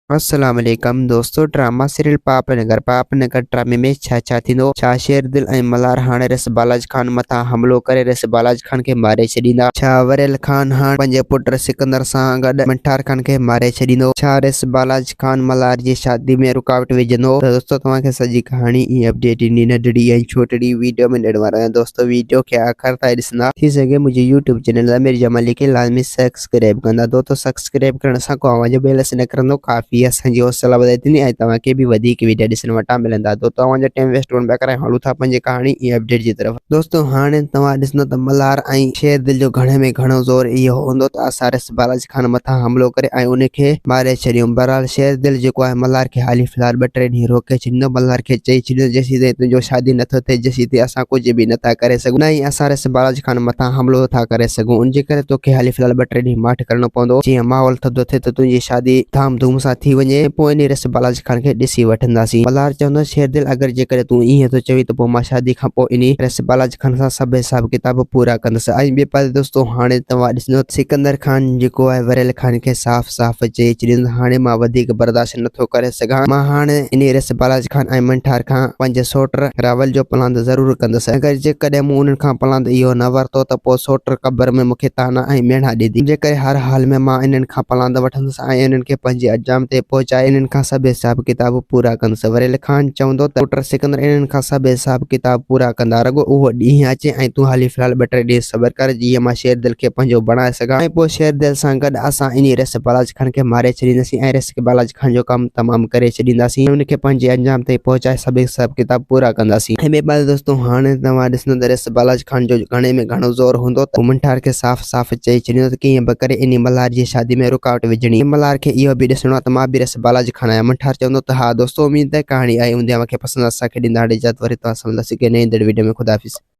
अस्सलाम वालेकुम दोस्तों। ड्रामा सीरियल पापनगर ड्रामे में छा थींदो। छा शेरदिल ऐं मल्हार हाणे रस बालाज खान मथां हमलो करे रस बालाज खान के मारे छॾींदा। छा वरियल खान हाणे पंहिंजे पुट सिकंदर सां गॾु मंठार खान के मारे छॾींदो। छा रस बालाज खान मल्हार जी शादी में रुकावट विझंदो। त दोस्तों तव्हांखे सॼी कहानी अपडेट इन नंढड़ी ऐं छोटड़ी वीडियो में ॾियण वारो आहियां। दोस्तों वीडियो के आखिर ताईं ॾिसंदा थी सघे मुझे यूट्यूब चैनल अमीर जमाल के लाज़मी सब्सक्राइब कंदा। दोस्तों सब्सक्राइब करण सां को आवाज़ बेल से न करंदो काफ़ी असांजी हौसला वधाए थींदी ऐं तव्हांखे भी वधीक वीडियो ॾिसण वटां मिलंदा। तो तव्हांजो टाइम वेस्ट कोन पिया कराए हलूं था पंहिंजी कहानी अपडेट जी तरफ। दोस्तों हाणे तव्हां ॾिसंदो त मल्हार ऐं शेरदिल जो घणे में घणो ज़ोर इहो हूंदो त असां रस बालाज खान मथां हमलो करे ऐं उनखे मारे छॾियूं। बहरहाल शेरदिल जेको आहे मल्हार खे हाली फ़िलहाल 2-3 ॾींहं रोके छॾींदो। मल्हार खे चई छॾियो जेसीं ताईं तुंहिंजो शादी नथो थिए जेसीं ताईं असां कुझु बि नथा करे सघूं, न ई असां रस बालाज खान मथां हमलो था करे सघूं। उनजे करे तोखे हाली फ़िलहाल 2-3 ॾींहं माठ करणो पवंदो। जीअं माहौल थधो थिए त तुंहिंजी शादी धाम धूम सां थी वञे, पोइ इन रस बालाज खान के ॾिसी वठंदासीं। मल्हार चवंदो शेरदिल अगर जेकर तूं ईअं थो चवी त पोइ मां शादी खां पोइ इन रस बालाज खान सां सभु हिसाब किताब पूरा कंदुसि। ऐं ॿिए पासे दोस्तों हाणे तव्हां ॾिसंदो सिकंदर खान जेको आहे वरियल खान खे साफ़ साफ़ चई छॾींदो हाणे मां वधीक बर्दाश्त नथो करे सघां। मां हाणे इन रस बालाज खान ऐं मंठार खां पंहिंजे सोट रावल जो प्लान ज़रूर कंदुसि। अगर जेकॾहिं मूं उन्हनि खां प्लान इहो न वरितो त पोइ सोट क़बर में मूंखे ताना ऐं मेणा ॾींदी। जेकर हर हाल में मां इन्हनि खां प्लान वठंदुसि ऐं इन्हनि खे पंहिंजे अंजाम ते पहुचाए इन्हनि खां सभु हिसाब किताब पूरा कंदुसि। वरियल खान चवंदो त पुट सिकंदर इन्हनि खां सभु हिसाब किताब पूरा कंदा, रुॻो उहो ॾींहुं अचे ऐं तूं हाली फ़िलहाल 2-3 ॾींहं सब्र कर जीअं मां शेरदिल खे पंहिंजो बणाए सघां ऐं पोइ शेरदिल सां गॾु असां इन रस बालाज खान खे मारे छॾींदासीं ऐं रस बालाज खान जो कमु तमामु करे छॾींदासीं। उनखे पंहिंजे अंजाम ते पहुचाए सभु हिसाब किताब पूरा कंदासीं। ऐं ॿिए पासे दोस्तों हाणे तव्हां ॾिसंदो त रस बालाज खान जो घणे में घणो ज़ोर हूंदो त मंठार खे साफ़ साफ़ चई छॾींदो त कीअं बि करे इन मल्हार जी शादी में रुकावट विझणी। मल्हार खे इहो बि ॾिसणो आहे त मां बि रस बालाज खान आहियां। मंठार चवंदो त हा दोस्तों उम्मीद है कहानी आई हूंदी मूंखे पसंदि। असांखे ॾींदा इजाज़त, वरी तव्हां सां मिलंदासीं नई वीडियो में। खुदा हाफ़िज़।